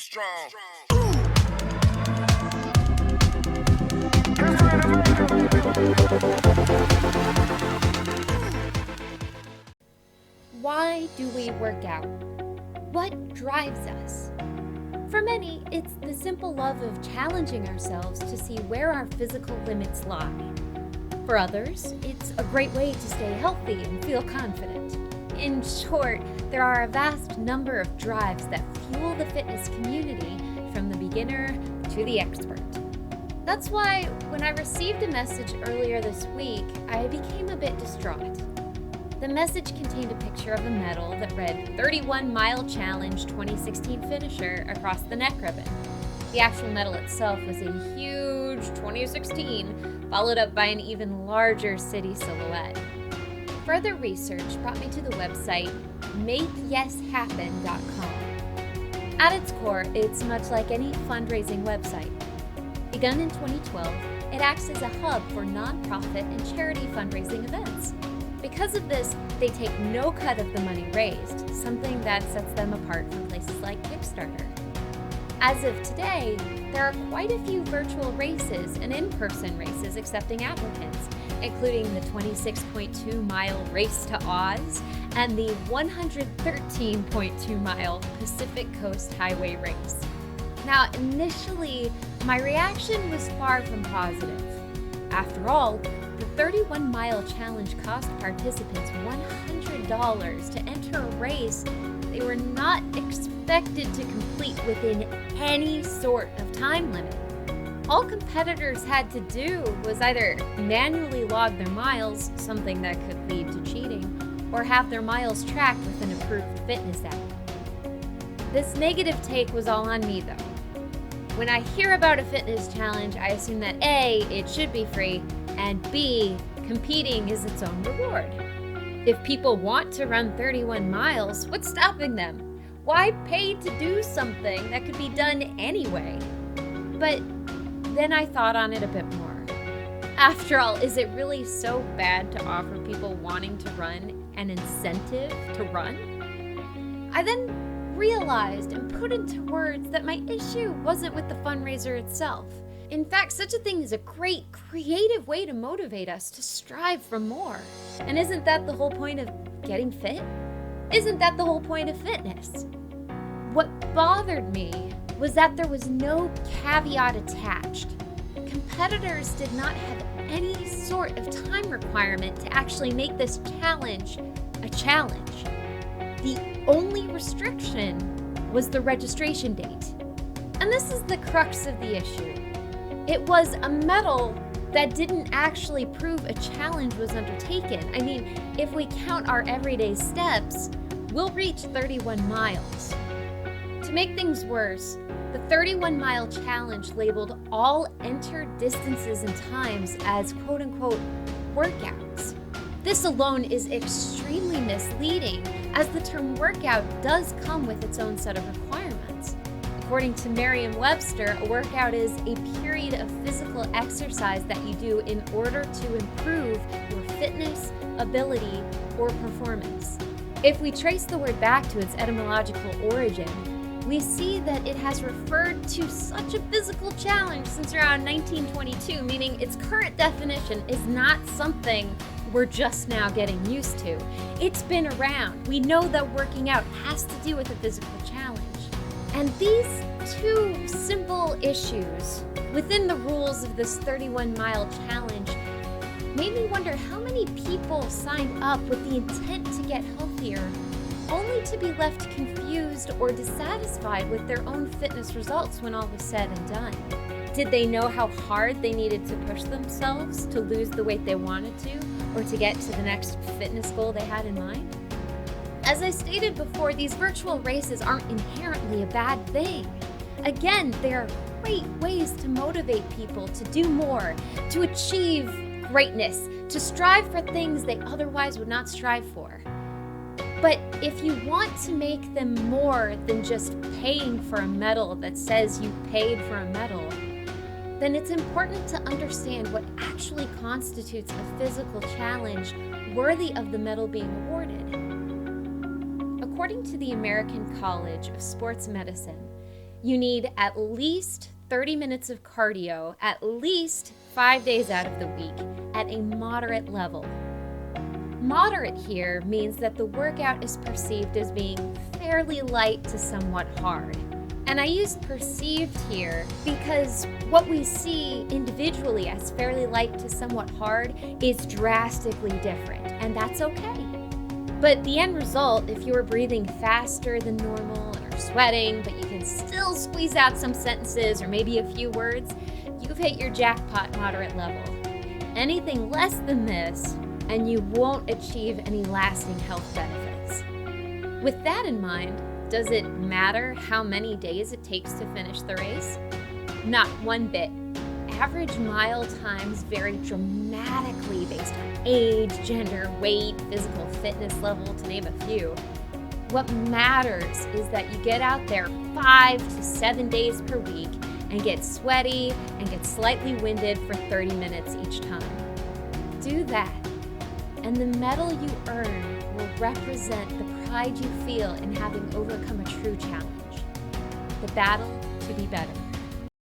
strong. Why do we work out? What drives us? For many, it's the simple love of challenging ourselves to see where our physical limits lie. For others, it's a great way to stay healthy and feel confident. In short, there are a vast number of drives that fuel the fitness community, from the beginner to the expert. That's why when I received a message earlier this week, I became a bit distraught. The message contained a picture of a medal that read 31 Mile Challenge 2016 finisher across the neck ribbon. The actual medal itself was a huge 2016, followed up by an even larger city silhouette. Further research brought me to the website MakeYesHappen.com. At its core, it's much like any fundraising website. Begun in 2012, it acts as a hub for nonprofit and charity fundraising events. Because of this, they take no cut of the money raised, something that sets them apart from places like Kickstarter. As of today, there are quite a few virtual races and in-person races accepting applicants, including the 26.2-mile Race to Oz and the 113.2-mile Pacific Coast Highway Race. Now, initially, my reaction was far from positive. After all, the 31-mile challenge cost participants $100 to enter a race they were not expected to complete within any sort of time limit. All competitors had to do was either manually log their miles, something that could lead to cheating, or have their miles tracked with an approved fitness app. This negative take was all on me, though. When I hear about a fitness challenge, I assume that A, it should be free, and B, competing is its own reward. If people want to run 31 miles, what's stopping them? Why pay to do something that could be done anyway? But then I thought on it a bit more. After all, is it really so bad to offer people wanting to run an incentive to run? I then realized and put into words that my issue wasn't with the fundraiser itself. In fact, such a thing is a great, creative way to motivate us to strive for more. And isn't that the whole point of getting fit? Isn't that the whole point of fitness? What bothered me was that there was no caveat attached. Competitors did not have any sort of time requirement to actually make this challenge a challenge. The only restriction was the registration date. And this is the crux of the issue. It was a medal that didn't actually prove a challenge was undertaken. I mean, if we count our everyday steps, we'll reach 31 miles. To make things worse, the 31-mile challenge labeled all entered distances and times as quote-unquote workouts. This alone is extremely misleading, as the term workout does come with its own set of requirements. According to Merriam-Webster, a workout is a period of physical exercise that you do in order to improve your fitness, ability, or performance. If we trace the word back to its etymological origin, we see that it has referred to such a physical challenge since around 1922, meaning its current definition is not something we're just now getting used to. It's been around. We know that working out has to do with a physical challenge. And these two simple issues within the rules of this 31-mile challenge made me wonder how many people signed up with the intent to get healthier, only to be left confused or dissatisfied with their own fitness results when all was said and done. Did they know how hard they needed to push themselves to lose the weight they wanted to, or to get to the next fitness goal they had in mind? As I stated before, these virtual races aren't inherently a bad thing. Again, they are great ways to motivate people to do more, to achieve greatness, to strive for things they otherwise would not strive for. But if you want to make them more than just paying for a medal that says you paid for a medal, then it's important to understand what actually constitutes a physical challenge worthy of the medal being awarded. According to the American College of Sports Medicine, You need at least 30 minutes of cardio at least 5 days out of the week at a moderate level. Moderate here means that the workout is perceived as being fairly light to somewhat hard. And I use perceived here because what we see individually as fairly light to somewhat hard is drastically different, and that's okay. But the end result, if you're breathing faster than normal and are sweating, but you can still squeeze out some sentences or maybe a few words, you've hit your jackpot moderate level. Anything less than this, and you won't achieve any lasting health benefits. With that in mind, does it matter how many days it takes to finish the race? Not one bit. Average mile times vary dramatically based on age, gender, weight, physical fitness level, to name a few. What matters is that you get out there 5 to 7 days per week and get sweaty and get slightly winded for 30 minutes each time. Do that, and the medal you earn will represent the pride you feel in having overcome a true challenge. The battle to be better.